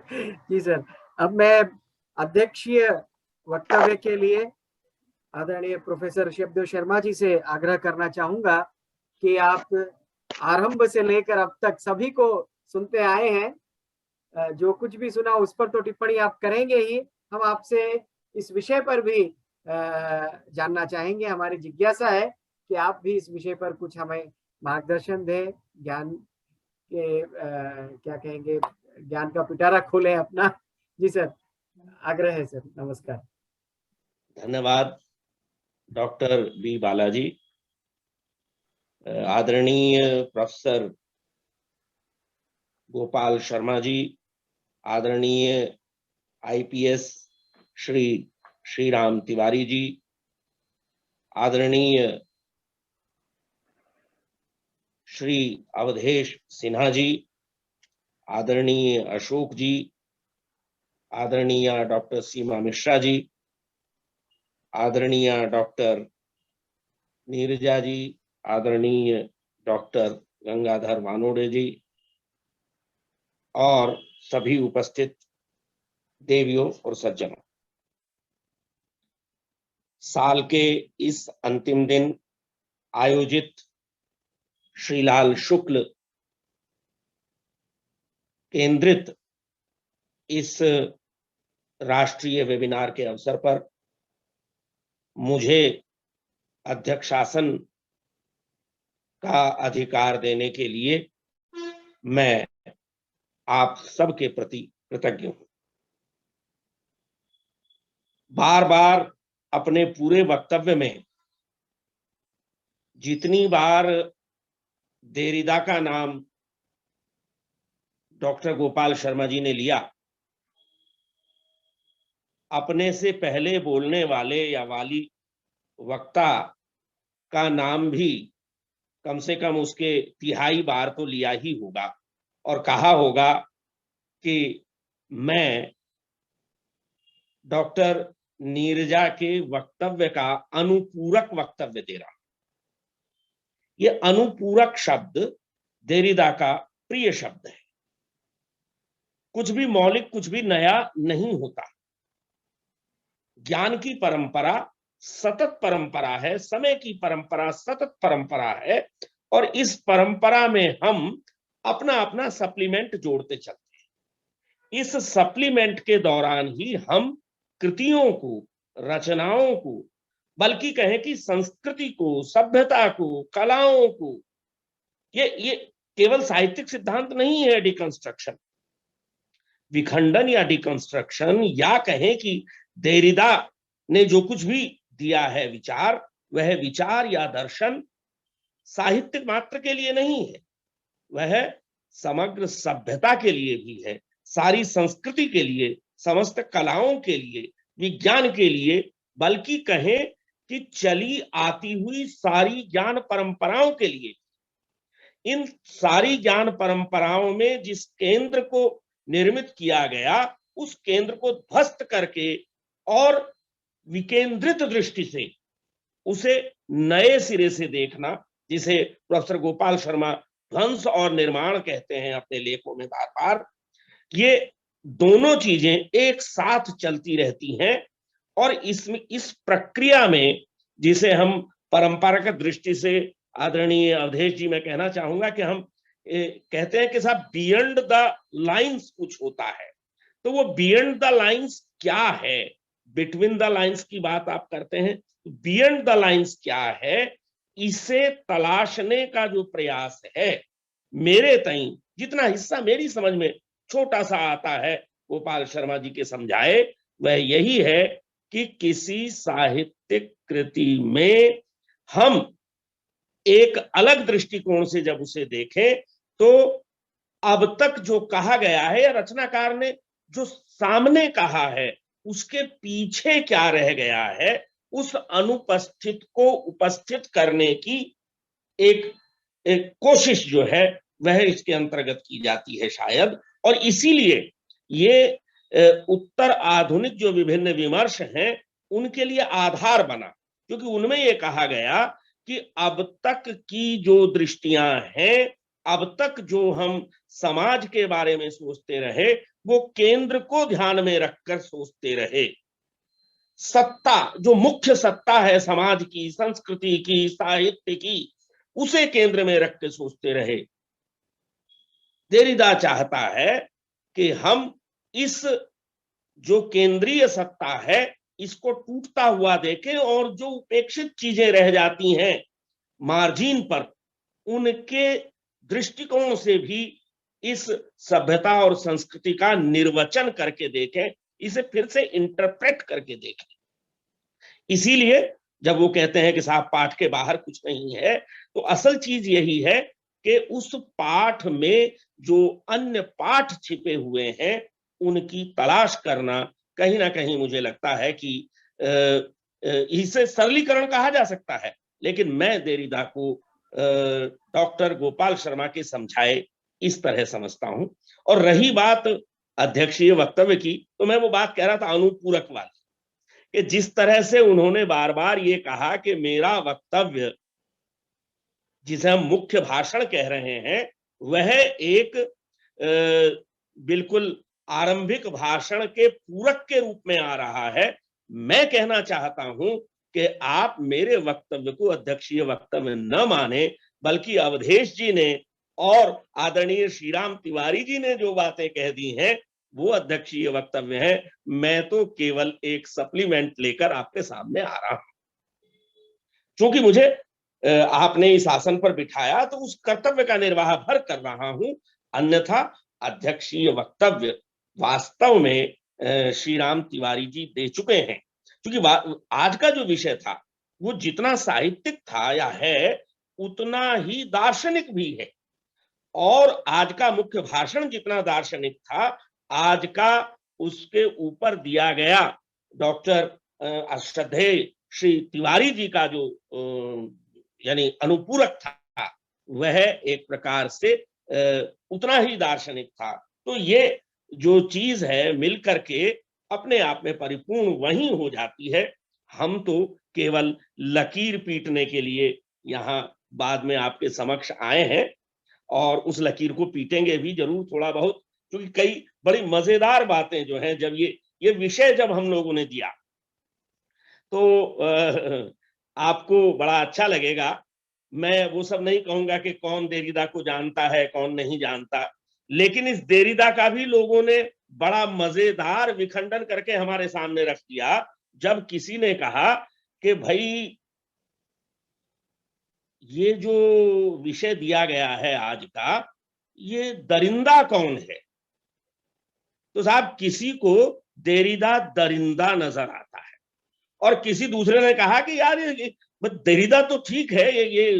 जी sir, अब मैं अध्यक्षीय वक्तव्य के लिए आदरणीय प्रोफेसर शिवदेव शर्मा जी से आग्रह करना चाहूंगा कि आप आरंभ से लेकर अब तक सभी को सुनते आए हैं, जो कुछ भी सुना उस पर तो टिप्पणी आप करेंगे ही। हम आपसे इस विषय पर भी जानना चाहेंगे। हमारी जिज्ञासा है कि आप भी इस विषय पर कुछ हमें मार्गदर्शन दें, ज्ञान के क्या कहेंगे, ज्ञान का पिटारा खोलें अपना। जी सर, आग्रह है सर। नमस्कार। धन्यवाद डॉक्टर बी बालाजी। आदरणीय प्रोफेसर गोपाल शर्मा जी, आदरणीय आईपीएस श्री श्रीराम तिवारी जी, आदरणीय श्री अवधेश सिन्हा जी, आदरणीय अशोक जी, आदरणीय डॉक्टर सीमा मिश्रा जी, आदरणीय डॉक्टर नीरजा जी, आदरणीय डॉक्टर गंगाधर वानोडे जी और सभी उपस्थित देवियों और सज्जनों, साल के इस अंतिम दिन आयोजित श्रीलाल शुक्ल केंद्रित इस राष्ट्रीय वेबिनार के अवसर पर मुझे अध्यक्षासन का अधिकार देने के लिए मैं आप सबके प्रति कृतज्ञ हूं। बार बार अपने पूरे वक्तव्य में जितनी बार देरिदा का नाम डॉक्टर गोपाल शर्मा जी ने लिया, अपने से पहले बोलने वाले या वाली वक्ता का नाम भी कम से कम उसके तिहाई बार तो लिया ही होगा और कहा होगा कि मैं डॉक्टर नीरजा के वक्तव्य का अनुपूरक वक्तव्य दे रहा हूं। ये अनुपूरक शब्द देरिदा का प्रिय शब्द है। कुछ भी मौलिक, कुछ भी नया नहीं होता। ज्ञान की परंपरा सतत परंपरा है, समय की परंपरा सतत परंपरा है और इस परंपरा में हम अपना अपना सप्लीमेंट जोड़ते चलते हैं। इस सप्लीमेंट के दौरान ही हम कृतियों को, रचनाओं को, बल्कि कहें कि संस्कृति को, सभ्यता को, कलाओं को, ये केवल साहित्यिक सिद्धांत नहीं है डिकंस्ट्रक्शन, विखंडन या डिकंस्ट्रक्शन, या कहें कि देरिदा ने जो कुछ भी दिया है विचार, वह विचार या दर्शन साहित्य मात्र के लिए नहीं है, वह समग्र सभ्यता के लिए भी है, सारी संस्कृति के लिए, समस्त कलाओं के लिए, विज्ञान के लिए, बल्कि कहें कि चली आती हुई सारी ज्ञान परंपराओं के लिए। इन सारी ज्ञान परंपराओं में जिस केंद्र को निर्मित किया गया, उस केंद्र को ध्वस्त करके और विकेंद्रित दृष्टि से उसे नए सिरे से देखना, जिसे प्रोफेसर गोपाल शर्मा ध्वंस और निर्माण कहते हैं अपने लेखों में बार बार, ये दोनों चीजें एक साथ चलती रहती हैं। और इसमें, इस प्रक्रिया में, जिसे हम परंपरागत दृष्टि से, आदरणीय अवधेश जी, मैं कहना चाहूंगा कि हम कहते हैं कि साहब बियॉन्ड द लाइंस कुछ होता है। तो वो बियॉन्ड द लाइंस क्या है? बिटवीन द लाइंस की बात आप करते हैं, बियॉन्ड द लाइंस क्या है, इसे तलाशने का जो प्रयास है, मेरे तई जितना हिस्सा मेरी समझ में छोटा सा आता है गोपाल शर्मा जी के समझाए, वह यही है कि किसी साहित्यिक कृति में हम एक अलग दृष्टिकोण से जब उसे देखें, तो अब तक जो कहा गया है या रचनाकार ने जो सामने कहा है, उसके पीछे क्या रह गया है, उस अनुपस्थित को उपस्थित करने की एक कोशिश जो है वह इसके अंतर्गत की जाती है शायद। और इसीलिए ये उत्तर आधुनिक जो विभिन्न विमर्श हैं उनके लिए आधार बना, क्योंकि उनमें यह कहा गया कि अब तक की जो दृष्टियां हैं, अब तक जो हम समाज के बारे में सोचते रहे, वो केंद्र को ध्यान में रखकर सोचते रहे। सत्ता, जो मुख्य सत्ता है समाज की, संस्कृति की, साहित्य की, उसे केंद्र में रख के सोचते रहे। देरिदा चाहता है कि हम इस जो केंद्रीय सत्ता है इसको टूटता हुआ देखें और जो उपेक्षित चीजें रह जाती हैं मार्जिन पर, उनके दृष्टिकोण से भी इस सभ्यता और संस्कृति का निर्वचन करके देखें, इसे फिर से इंटरप्रेट करके देखें। इसीलिए जब वो कहते हैं कि साहब पाठ के बाहर कुछ नहीं है, तो असल चीज यही है कि उस पाठ में जो अन्य पाठ छिपे हुए हैं उनकी तलाश करना, कहीं ना कहीं मुझे लगता है कि इसे सरलीकरण कहा जा सकता है, लेकिन मैं देरिदा को डॉक्टर गोपाल शर्मा के समझाए इस तरह समझता हूं। और रही बात अध्यक्षीय वक्तव्य की, तो मैं वो बात कह रहा था अनुपूरक वाली, कि जिस तरह से उन्होंने बार बार ये कहा कि मेरा वक्तव्य, जिसे हम मुख्य भाषण कह रहे हैं, वह एक बिल्कुल आरंभिक भाषण के पूरक के रूप में आ रहा है। मैं कहना चाहता हूं कि आप मेरे वक्तव्य को अध्यक्षीय वक्तव्य न माने, बल्कि अवधेश जी ने और आदरणीय श्रीराम तिवारी जी ने जो बातें कह दी हैं वो अध्यक्षीय वक्तव्य है। मैं तो केवल एक सप्लीमेंट लेकर आपके सामने आ रहा हूं। क्योंकि मुझे आपने इस आसन पर बिठाया तो उस कर्तव्य का निर्वाह भर कर रहा हूं, अन्यथा अध्यक्षीय वक्तव्य वास्तव में श्रीराम तिवारी जी दे चुके हैं। क्योंकि आज का जो विषय था वो जितना साहित्यिक था या है, उतना ही दार्शनिक भी है। और आज का मुख्य भाषण जितना दार्शनिक था, आज का उसके ऊपर दिया गया डॉक्टर श्रद्धेय श्री तिवारी जी का जो यानी अनुपूरक था, वह एक प्रकार से उतना ही दार्शनिक था। तो ये जो चीज है मिलकर के अपने आप में परिपूर्ण वही हो जाती है। हम तो केवल लकीर पीटने के लिए यहाँ बाद में आपके समक्ष आए हैं, और उस लकीर को पीटेंगे भी जरूर थोड़ा बहुत, क्योंकि कई बड़ी मजेदार बातें जो हैं, जब ये विषय जब हम लोगों ने दिया तो आपको बड़ा अच्छा लगेगा। मैं वो सब नहीं कहूंगा कि कौन देरिदा को जानता है कौन नहीं जानता, लेकिन इस देरिदा का भी लोगों ने बड़ा मजेदार विखंडन करके हमारे सामने रख दिया, जब किसी ने कहा कि भाई ये जो विषय दिया गया है आज का, ये दरिंदा कौन है। तो साहब किसी को देरिदा दरिंदा नजर आता है, और किसी दूसरे ने कहा कि यार ये देरिदा तो ठीक है, ये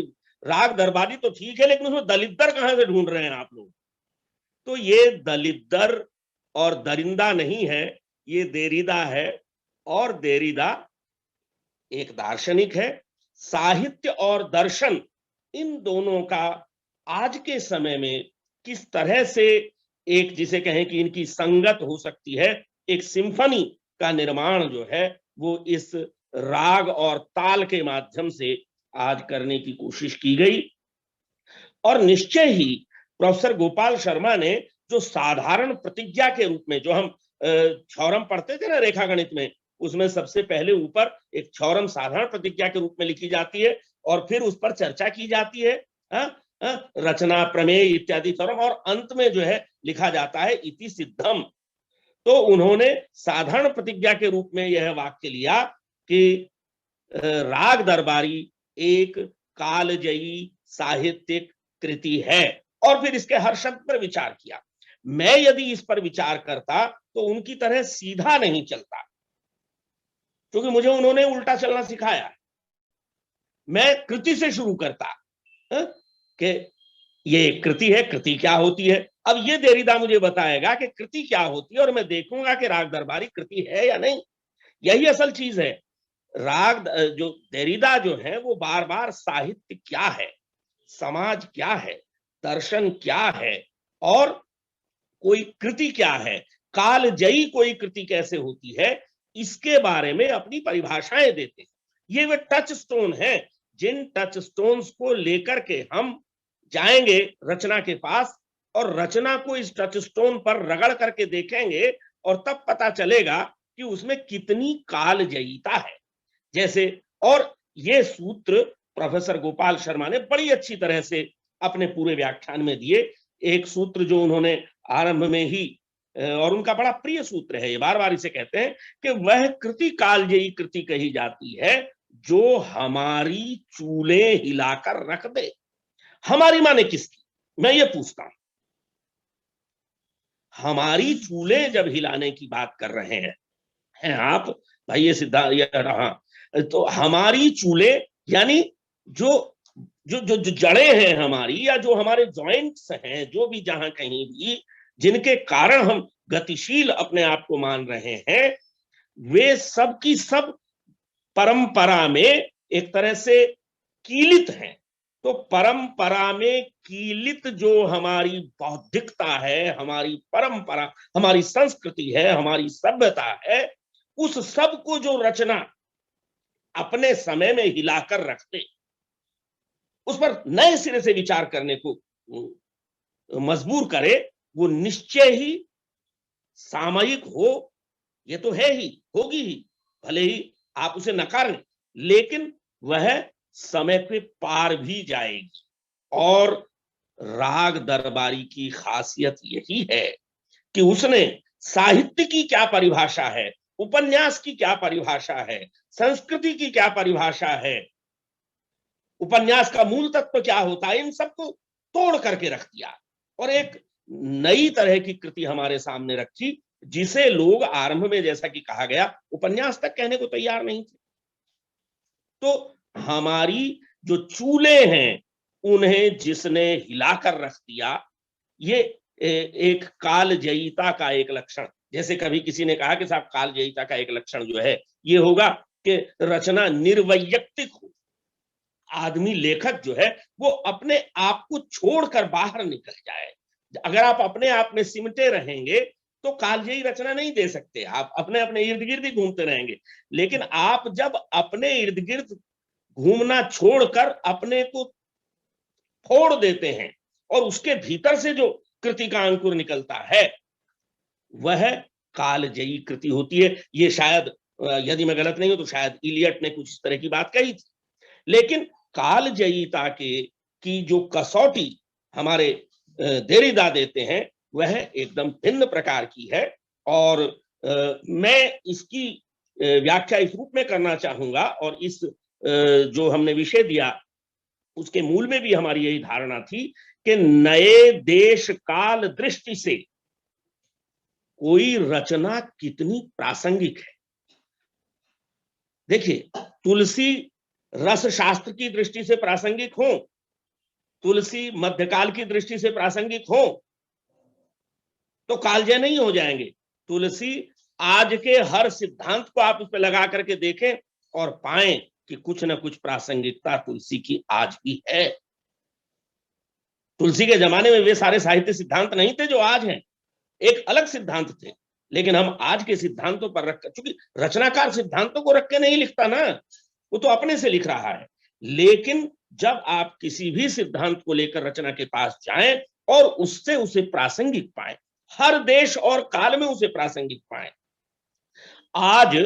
राग दरबारी तो ठीक है, लेकिन उसमें दलिद्दर कहां से ढूंढ रहे हैं आप लोग। तो ये दलिद्दर और दरिंदा नहीं है, ये देरिदा है। और देरिदा एक दार्शनिक है। साहित्य और दर्शन, इन दोनों का आज के समय में किस तरह से एक, जिसे कहें कि इनकी संगत हो सकती है, एक सिम्फनी का निर्माण जो है वो इस राग और ताल के माध्यम से आज करने की कोशिश की गई। और निश्चय ही प्रोफेसर गोपाल शर्मा ने जो साधारण प्रतिज्ञा के रूप में, जो हम क्षौरम पढ़ते थे ना रेखा गणित में, उसमें सबसे पहले ऊपर एक क्षौरम साधारण प्रतिज्ञा के रूप में लिखी जाती है और फिर उस पर चर्चा की जाती है, रचना, प्रमेय इत्यादि क्षौरम, और अंत में जो है लिखा जाता है इति सिद्धम। तो उन्होंने साधारण प्रतिज्ञा के रूप में यह वाक्य लिया कि राग दरबारी एक कालजयी साहित्यिक कृति है, और फिर इसके हर शब्द पर विचार किया। मैं यदि इस पर विचार करता तो उनकी तरह सीधा नहीं चलता, क्योंकि मुझे उन्होंने उल्टा चलना सिखाया। मैं कृति से शुरू करता कि ये कृति है, कृति क्या होती है। अब ये देरिदा मुझे बताएगा कि कृति क्या होती है, और मैं देखूंगा कि राग दरबारी कृति है या नहीं। यही असल चीज है। राग जो देरिदा जो है वो बार बार साहित्य क्या है, समाज क्या है, दर्शन क्या है, और कोई कृति क्या है, कालजयी कोई कृति कैसे होती है, इसके बारे में अपनी परिभाषाएं देते हैं। ये वे टच स्टोन हैं, जिन टच स्टोन्स को लेकर के हम जाएंगे रचना के पास, और रचना को इस टचस्टोन पर रगड़ करके देखेंगे और तब पता चलेगा कि उसमें कितनी कालजयिता है। जैसे, और ये सूत्र प्रोफेसर गोपाल शर्मा ने बड़ी अच्छी तरह से अपने पूरे व्याख्यान में दिए। एक सूत्र जो उन्होंने आरंभ में ही, और उनका बड़ा प्रिय सूत्र है, ये बार बार इसे कहते हैं कि वह कृति कालजयी कृति कही जाती है जो हमारी चूले हिलाकर रख दे। हमारी माने किसकी, मैं ये पूछता हूं। हमारी चूले जब हिलाने की बात कर रहे हैं आप, भाई ये सिद्धांत ये रहा, तो हमारी चूले यानी जो जो जो जो जड़ें हैं हमारी, या जो हमारे जॉइंट्स हैं, जो भी जहां कहीं भी जिनके कारण हम गतिशील अपने आप को मान रहे हैं, वे सब की सब परंपरा में एक तरह से कीलित हैं। तो परंपरा में कीलित जो हमारी बौद्धिकता है, हमारी परंपरा, हमारी संस्कृति है, हमारी सभ्यता है, उस सब को जो रचना अपने समय में हिलाकर रखते, उस पर नए सिरे से विचार करने को मजबूर करे, वो निश्चय ही सामयिक हो, ये तो है ही, होगी ही, भले ही आप उसे नकारें, लेकिन वह समय के पार भी जाएगी। और राग दरबारी की खासियत यही है कि उसने साहित्य की क्या परिभाषा है, उपन्यास की क्या परिभाषा है, संस्कृति की क्या परिभाषा है, उपन्यास का मूल तत्व क्या होता है, इन सबको तोड़ करके रख दिया और एक नई तरह की कृति हमारे सामने रखी, जिसे लोग आरंभ में, जैसा कि कहा गया, उपन्यास तक कहने को तैयार नहीं थे। तो हमारी जो चूले हैं, उन्हें जिसने हिलाकर रख दिया, ये एक कालजयिता का एक लक्षण। जैसे कभी किसी ने कहा कि साहब कालजयिता का एक लक्षण जो है ये होगा कि रचना निर्वैयक्तिक हो, आदमी लेखक जो है वो अपने आप को छोड़कर बाहर निकल जाए। अगर आप अपने आप में सिमटे रहेंगे तो कालजयी रचना नहीं दे सकते, आप अपने अपने इर्द गिर्द ही घूमते रहेंगे। लेकिन आप जब अपने इर्द गिर्द घूमना छोड़कर अपने को फोड़ देते हैं और उसके भीतर से जो कृति का अंकुर निकलता है, वह कालजयी कृति होती है। ये शायद, यदि मैं गलत नहीं हूं तो शायद इलियट ने कुछ इस तरह की बात कही थी। लेकिन कालजयिता की जो कसौटी हमारे देरिदा देते हैं, वह एकदम भिन्न प्रकार की है। और मैं इसकी व्याख्या इस रूप में करना चाहूंगा, और इस जो हमने विषय दिया उसके मूल में भी हमारी यही धारणा थी कि नए देश काल दृष्टि से कोई रचना कितनी प्रासंगिक है। देखिए, तुलसी रस शास्त्र की दृष्टि से प्रासंगिक हो, तुलसी मध्यकाल की दृष्टि से प्रासंगिक हो, तो कालजय नहीं हो जाएंगे। तुलसी आज के हर सिद्धांत को आप उस पर लगा करके देखें और पाएं कि कुछ ना कुछ प्रासंगिकता तुलसी की आज भी है। तुलसी के जमाने में वे सारे साहित्य सिद्धांत नहीं थे जो आज हैं, एक अलग सिद्धांत थे। लेकिन हम आज के सिद्धांतों पर रख, चूंकि रचनाकार सिद्धांतों को रख के नहीं लिखता ना, वो तो अपने से लिख रहा है। लेकिन जब आप किसी भी सिद्धांत को लेकर रचना के पास जाएं और उससे उसे प्रासंगिक पाएं, हर देश और काल में उसे प्रासंगिक पाएं। आज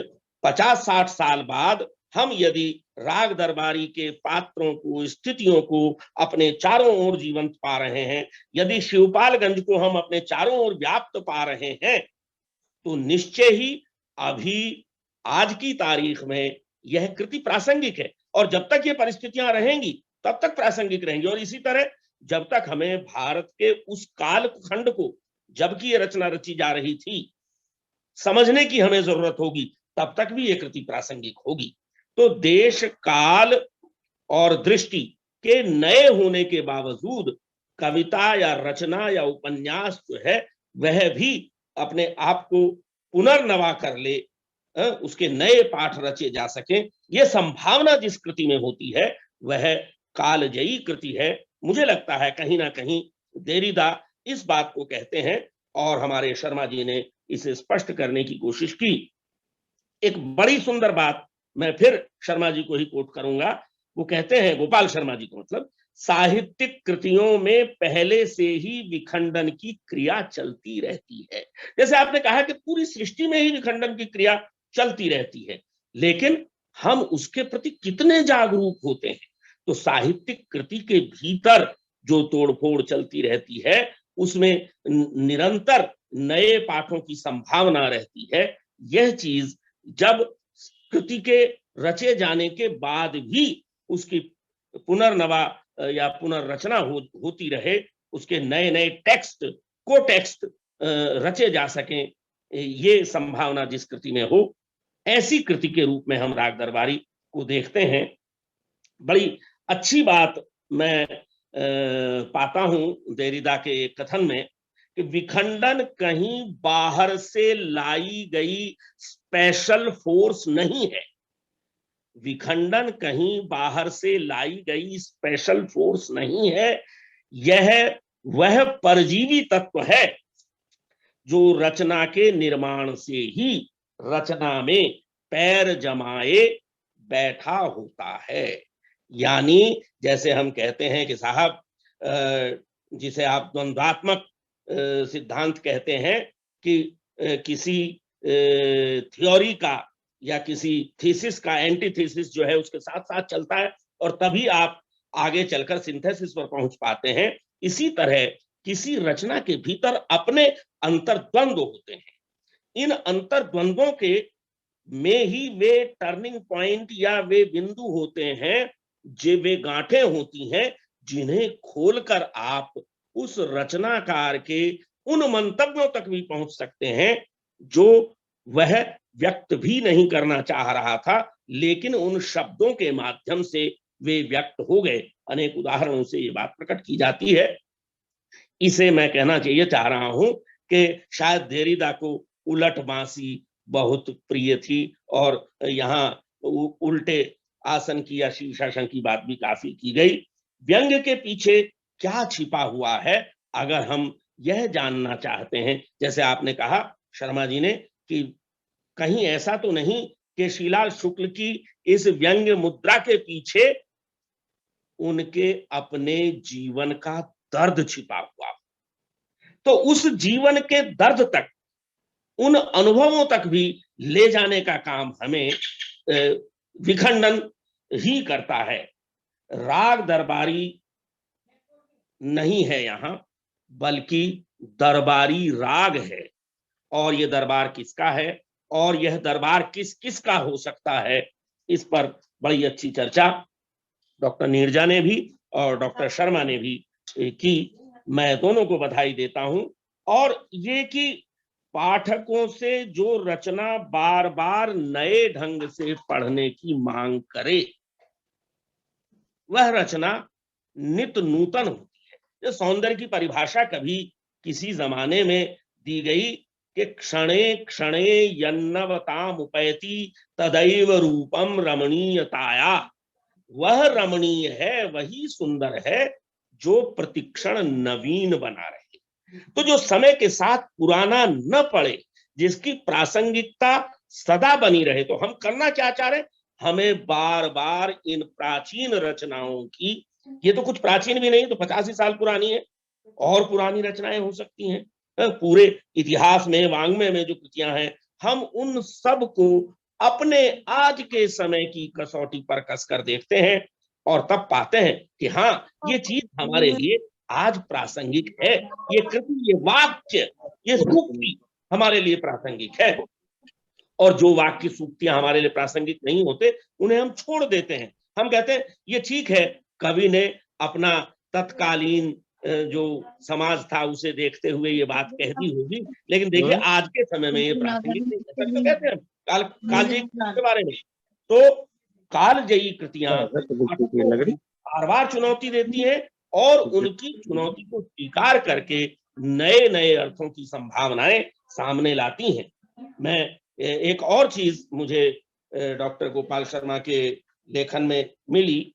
50-60 साल बाद हम यदि राग दरबारी के पात्रों को, स्थितियों को अपने चारों ओर जीवंत पा रहे हैं, यदि शिवपालगंज को हम अपने चारों ओर व्याप्त पा रहे हैं, तो निश्चय ही अभी आज की तारीख में यह कृति प्रासंगिक है। और जब तक ये परिस्थितियां रहेंगी तब तक प्रासंगिक रहेंगी। और इसी तरह जब तक हमें भारत के उस काल खंड को, जबकि ये रचना रची जा रही थी, समझने की हमें जरूरत होगी, तब तक भी ये कृति प्रासंगिक होगी। तो देश काल और दृष्टि के नए होने के बावजूद कविता या रचना या उपन्यास जो है वह भी अपने आप को पुनर्नवा कर ले, उसके नए पाठ रचे जा सके, ये संभावना जिस कृति में होती है वह कालजयी कृति है। मुझे लगता है कहीं ना कहीं देरिदा इस बात को कहते हैं, और हमारे शर्मा जी ने इसे स्पष्ट करने की कोशिश की। एक बड़ी सुंदर बात मैं फिर शर्मा जी को ही कोट करूंगा। वो कहते हैं, गोपाल शर्मा जी को, मतलब साहित्यिक कृतियों में पहले से ही विखंडन की क्रिया चलती रहती है। जैसे आपने कहा कि पूरी सृष्टि में ही विखंडन की क्रिया चलती रहती है, लेकिन हम उसके प्रति कितने जागरूक होते हैं। तो साहित्यिक कृति के भीतर जो तोड़फोड़ चलती रहती है, उसमें निरंतर नए पाठों की संभावना रहती है। यह चीज जब कृति के रचे जाने के बाद भी उसकी पुनर्नवा या पुनर्रचना होती रहे, उसके नए नए टेक्स्ट को टेक्स्ट रचे जा सकें, ये संभावना जिस कृति में हो, ऐसी कृति के रूप में हम राग दरबारी को देखते हैं। बड़ी अच्छी बात मैं पाता हूं देरिदा के एक कथन में कि विखंडन कहीं बाहर से लाई गई स्पेशल फोर्स नहीं है। विखंडन कहीं बाहर से लाई गई स्पेशल फोर्स नहीं है, यह वह परजीवी तत्व है जो रचना के निर्माण से ही रचना में पैर जमाए बैठा होता है। यानी जैसे हम कहते हैं कि साहब, जिसे आप द्वंद्वात्मक सिद्धांत कहते हैं कि किसी थ्योरी का या किसी थीसिस का एंटीथीसिस जो है उसके साथ साथ चलता है और तभी आप आगे चलकर सिंथेसिस पर पहुंच पाते हैं। इसी तरह किसी रचना के भीतर अपने अंतर्द्वंद्व होते हैं। इन अंतर्द्वंद्वों के में ही वे टर्निंग पॉइंट या वे बिंदु होते हैं, जो वे गांठें होती हैं जिन्हें खोलकर आप उस रचनाकार के उन मंतव्यों तक भी पहुंच सकते हैं जो वह व्यक्त भी नहीं करना चाह रहा था, लेकिन उन शब्दों के माध्यम से वे व्यक्त हो गए। अनेक उदाहरणों से ये बात प्रकट की जाती है। इसे मैं कहना चाहिए चाह रहा हूं कि शायद देरिदा को उलट बांसी बहुत प्रिय थी और यहाँ उल्टे आसन की या शीर्षासन की बात भी काफी की गई। व्यंग्य के पीछे क्या छिपा हुआ है, अगर हम यह जानना चाहते हैं, जैसे आपने कहा शर्मा जी ने कि कहीं ऐसा तो नहीं कि श्रीलाल शुक्ल की इस व्यंग्य मुद्रा के पीछे उनके अपने जीवन का दर्द छिपा हुआ, तो उस जीवन के दर्द तक, उन अनुभवों तक भी ले जाने का काम हमें विखंडन ही करता है। राग दरबारी नहीं है यहां, बल्कि दरबारी राग है। और यह दरबार किसका है और यह दरबार किस किस का हो सकता है, इस पर बड़ी अच्छी चर्चा डॉक्टर नीरजा ने भी और डॉक्टर शर्मा ने भी की। मैं दोनों को बधाई देता हूं। और ये कि पाठकों से जो रचना बार बार नए ढंग से पढ़ने की मांग करे, वह रचना नित नूतन होती है। जो सौंदर्य की परिभाषा कभी किसी जमाने में दी गई कि क्षणे क्षणे यन्नवताम उपैति तदैव रूपम रमणीयताया, वह रमणीय है, वही सुंदर है जो प्रतिक्षण नवीन बना रहे। तो जो समय के साथ पुराना न पड़े, जिसकी प्रासंगिकता सदा बनी रहे। तो हम करना क्या चाह रहे हैं, हमें बार बार इन प्राचीन रचनाओं की, ये तो कुछ प्राचीन भी नहीं, तो 85 साल पुरानी है, और पुरानी रचनाएं हो सकती हैं। पूरे इतिहास में, वांग्मय में जो कृतियां हैं, हम उन सब को अपने आज के समय की कसौटी पर कसकर देखते हैं और तब पाते हैं कि हाँ, ये चीज हमारे लिए आज प्रासंगिक है। ये कृति, ये वाक्य, ये सूक्ति हमारे लिए प्रासंगिक है। और जो वाक्य सूक्तियां हमारे लिए प्रासंगिक नहीं होते, उन्हें हम छोड़ देते हैं। हम कहते हैं ये ठीक है, कवि ने अपना तत्कालीन जो समाज था उसे देखते हुए ये बात कह दी होगी, लेकिन देखिए आज के समय में ये प्रासंगिक नहीं है। तो कहते हैं कालजयी के बारे में, तो कालजयी कृतियां बार बार चुनौती देती हैं और उनकी चुनौती को स्वीकार करके नए नए अर्थों की संभावनाएं सामने लाती हैं। मैं एक और चीज मुझे डॉक्टर गोपाल शर्मा के लेखन में मिली,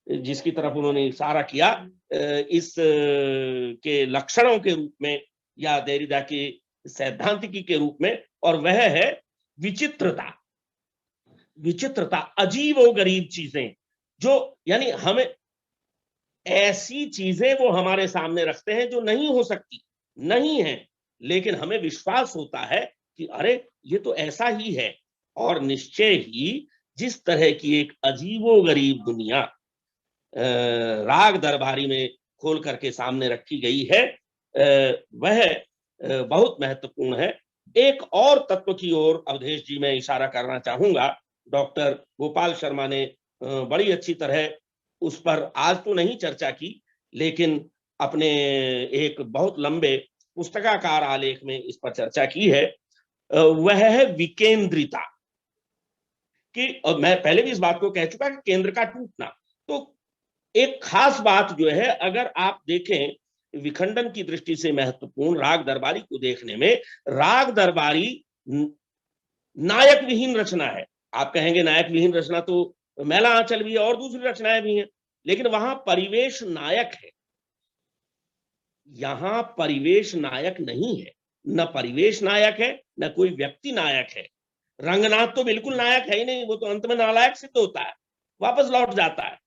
जिसकी तरफ उन्होंने इशारा किया इस के लक्षणों के रूप में या देरिदा की सैद्धांतिकी के रूप में, और वह है विचित्रता। विचित्रता, अजीब और गरीब चीजें जो, यानी हमें ऐसी चीजें वो हमारे सामने रखते हैं जो नहीं हो सकती, नहीं है, लेकिन हमें विश्वास होता है कि अरे ये तो ऐसा ही है। और निश्चय ही जिस तरह की एक अजीबोगरीब दुनिया राग दरबारी में खोल करके सामने रखी गई है, वह बहुत महत्वपूर्ण है। एक और तत्व की ओर अवधेश जी मैं इशारा करना चाहूंगा। डॉक्टर गोपाल शर्मा ने बड़ी अच्छी तरह उस पर आज तो नहीं चर्चा की, लेकिन अपने एक बहुत लंबे पुस्तकाकार आलेख में इस पर चर्चा की है। वह है विकेंद्रिता कि, और मैं पहले भी इस बात को कह चुका कि केंद्र का टूटना। तो एक खास बात जो है, अगर आप देखें विखंडन की दृष्टि से महत्वपूर्ण राग दरबारी को देखने में, राग दरबारी नायक विहीन रचना है। आप कहेंगे नायक विहीन रचना तो मैला आंचल भी है और दूसरी रचनाएं भी हैं, लेकिन वहां परिवेश नायक है, यहां परिवेश नायक नहीं है। न परिवेश नायक है, न कोई व्यक्ति नायक है। रंगनाथ तो बिल्कुल नायक है ही नहीं, वो तो अंत में नालायक सिद्ध होता है, वापस लौट जाता है।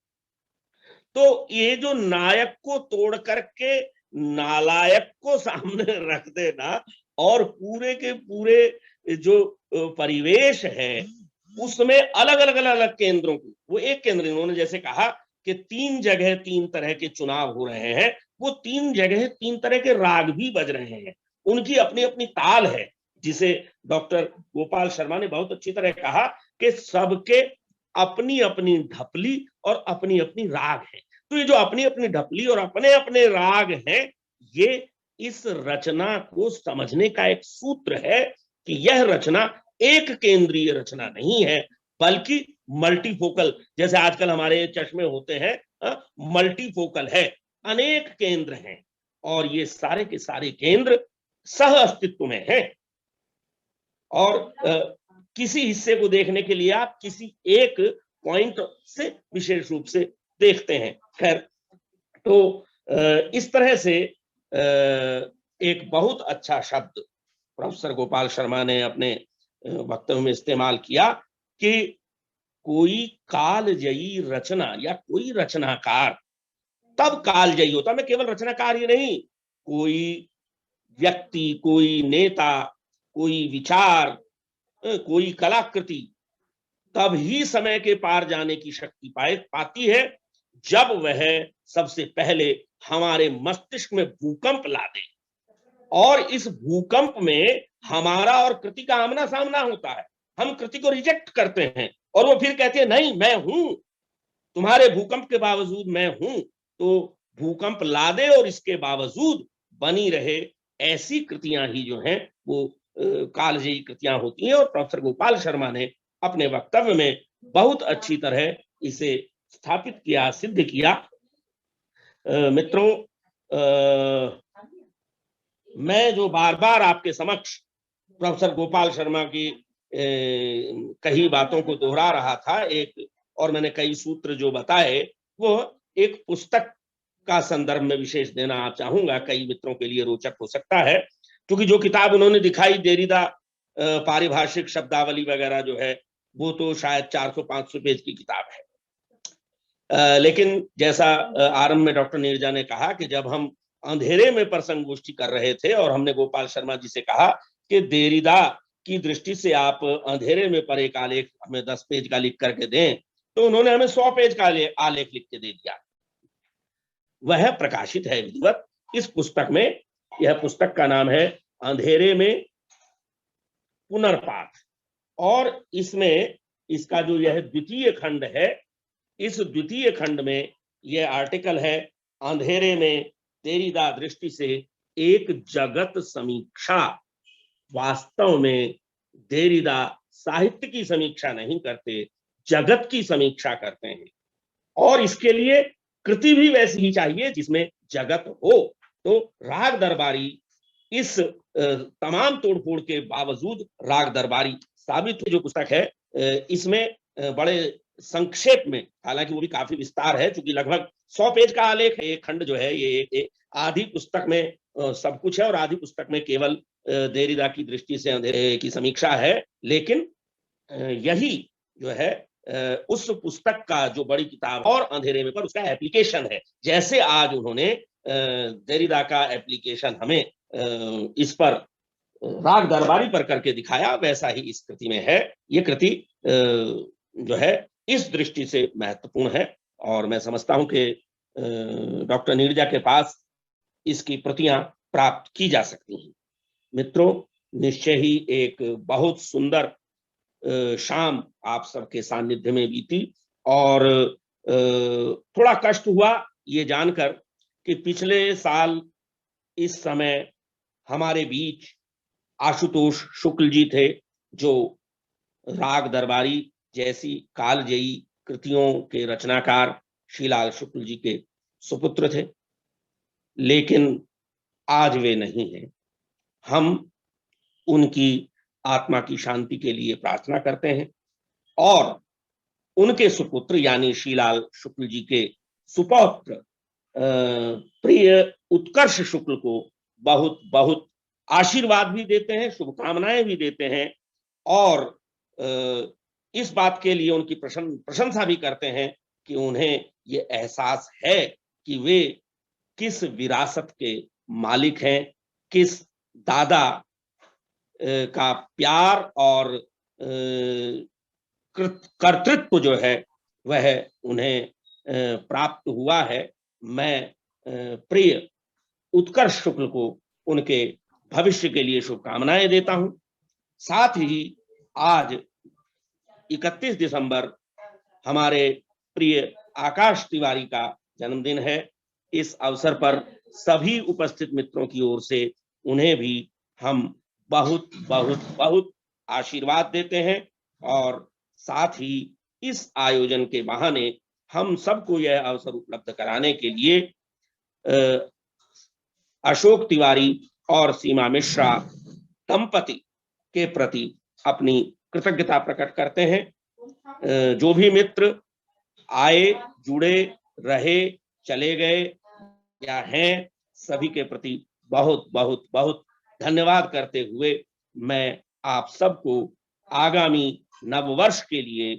तो ये जो नायक को तोड़ करके नालायक को सामने रख देना, और पूरे के पूरे जो परिवेश है उसमें अलग अलग अलग अलग केंद्रों को, वो एक केंद्र, इन्होंने जैसे कहा कि 3 जगह 3 तरह के चुनाव हो रहे हैं, वो 3 जगह 3 तरह के राग भी बज रहे हैं, उनकी अपनी अपनी ताल है, जिसे डॉक्टर गोपाल शर्मा ने बहुत अच्छी तरह कहा कि सबके अपनी अपनी ढपली और अपनी अपनी राग है। तो ये जो अपनी अपनी ढपली और अपने अपने राग हैं, ये इस रचना को समझने का एक सूत्र है कि यह रचना एक केंद्रीय रचना नहीं है, बल्कि मल्टीफोकल, जैसे आजकल हमारे चश्मे होते हैं, मल्टीफोकल है, अनेक केंद्र हैं, और ये सारे के सारे केंद्र सह अस्तित्व में हैं। और किसी हिस्से को देखने के लिए आप किसी एक पॉइंट से विशेष रूप से देखते हैं। खैर, तो इस तरह से एक बहुत अच्छा शब्द प्रोफेसर गोपाल शर्मा ने अपने वक्तव्य में इस्तेमाल किया कि कोई कालजयी रचना या कोई रचनाकार तब कालजयी होता, मैं केवल रचनाकार ही नहीं, कोई व्यक्ति, कोई नेता, कोई विचार, कोई कलाकृति तब ही समय के पार जाने की शक्ति पाती है जब वह सबसे पहले हमारे मस्तिष्क में भूकंप ला दे, और इस भूकंप में हमारा और कृति का आमना सामना होता है। हम कृति को रिजेक्ट करते हैं और वो फिर कहती है नहीं मैं हूं, तुम्हारे भूकंप के बावजूद मैं हूं। तो भूकंप ला दे और इसके बावजूद बनी रहे, ऐसी कृतियां ही जो हैं वो कालजयी कृतियां होती हैं। और प्रोफेसर गोपाल शर्मा ने अपने वक्तव्य में बहुत अच्छी तरह इसे स्थापित किया, सिद्ध किया। मित्रों, मैं जो बार बार आपके समक्ष प्रोफेसर गोपाल शर्मा की कई बातों को दोहरा रहा था, एक और मैंने कई सूत्र जो बताए, वो एक पुस्तक का संदर्भ में विशेष देना आप चाहूंगा, कई मित्रों के लिए रोचक हो सकता है, क्योंकि जो किताब उन्होंने दिखाई देरिदा पारिभाषिक शब्दावली वगैरह जो है, वो तो शायद 400-500 पेज की किताब है। लेकिन जैसा आरंभ में डॉक्टर नीरजा ने कहा कि जब हम अंधेरे में प्रसंग गोष्ठी कर रहे थे और हमने गोपाल शर्मा जी से कहा कि देरिदा की दृष्टि से आप अंधेरे में पर एक आलेख हमें 10 पेज का लिख करके दें, तो उन्होंने हमें 100 पेज का आलेख लिख के दे दिया। वह प्रकाशित है विधिवत इस पुस्तक में। यह पुस्तक का नाम है अंधेरे में पुनर्पाठ, और इसमें इसका जो यह द्वितीय खंड है, इस द्वितीय खंड में यह आर्टिकल है अंधेरे में देरिदा दृष्टि से एक जगत समीक्षा। वास्तव में देरिदा साहित्य की समीक्षा नहीं करते, जगत की समीक्षा करते हैं, और इसके लिए कृति भी वैसी ही चाहिए जिसमें जगत हो। तो राग दरबारी इस तमाम तोड़फोड़ के बावजूद राग दरबारी साबित जो पुस्तक है, इसमें बड़े संक्षेप में, हालांकि वो भी काफी विस्तार है, क्योंकि लगभग 100 पेज का आलेख है। एक खंड जो है ये आधी पुस्तक में सब कुछ है और आधी पुस्तक में केवल देरिदा की दृष्टि से अंधेरे की समीक्षा है। लेकिन यही जो है उस पुस्तक का जो बड़ी किताब और अंधेरे में पर उसका एप्लीकेशन है। जैसे आज उन्होंने देरिदा का एप्लीकेशन हमें इस पर राग दरबारी पर करके दिखाया, वैसा ही इस कृति में है। ये कृति जो है इस दृष्टि से महत्वपूर्ण है और मैं समझता हूं कि डॉक्टर नीरजा के पास इसकी प्रतियां प्राप्त की जा सकती हैं। मित्रों, निश्चय ही एक बहुत सुंदर शाम आप सबके सानिध्य में बीती और थोड़ा कष्ट हुआ ये जानकर कि पिछले साल इस समय हमारे बीच आशुतोष शुक्ल जी थे, जो राग दरबारी जैसी कालजयी कृतियों के रचनाकार शीलाल शुक्ल जी के सुपुत्र थे, लेकिन आज वे नहीं हैं। हम उनकी आत्मा की शांति के लिए प्रार्थना करते हैं और उनके सुपुत्र यानी शीलाल शुक्ल जी के सुपौत्र प्रिय उत्कर्ष शुक्ल को बहुत बहुत आशीर्वाद भी देते हैं, शुभकामनाएं भी देते हैं और इस बात के लिए उनकी प्रशंसा भी करते हैं कि उन्हें ये एहसास है कि वे किस विरासत के मालिक हैं, किस दादा का प्यार और कर्तृत्व जो है वह उन्हें प्राप्त हुआ है। मैं प्रिय उत्कर्ष शुक्ल को उनके भविष्य के लिए शुभकामनाएं देता हूं। साथ ही आज 31 दिसंबर हमारे प्रिय आकाश तिवारी का जन्मदिन है। इस अवसर पर सभी उपस्थित मित्रों की ओर से उन्हें भी हम बहुत बहुत बहुत आशीर्वाद देते हैं और साथ ही इस आयोजन के बहाने हम सबको यह अवसर उपलब्ध कराने के लिए अशोक तिवारी और सीमा मिश्रा दंपति के प्रति अपनी कृतज्ञता प्रकट करते हैं। जो भी मित्र आए, जुड़े रहे, चले गए या हैं, सभी के प्रति बहुत बहुत बहुत धन्यवाद करते हुए मैं आप सबको आगामी नववर्ष के लिए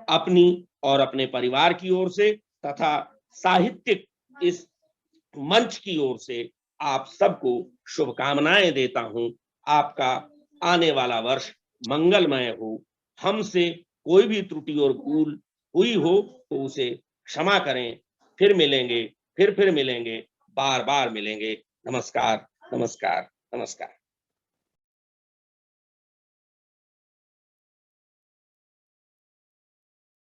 अपनी और अपने परिवार की ओर से तथा साहित्यिक इस मंच की ओर से आप सबको शुभकामनाएं देता हूं। आपका आने वाला वर्ष मंगलमय हो। हमसे कोई भी त्रुटि और भूल हुई हो तो उसे क्षमा करें। फिर मिलेंगे, फिर मिलेंगे, बार बार मिलेंगे। नमस्कार, नमस्कार, नमस्कार।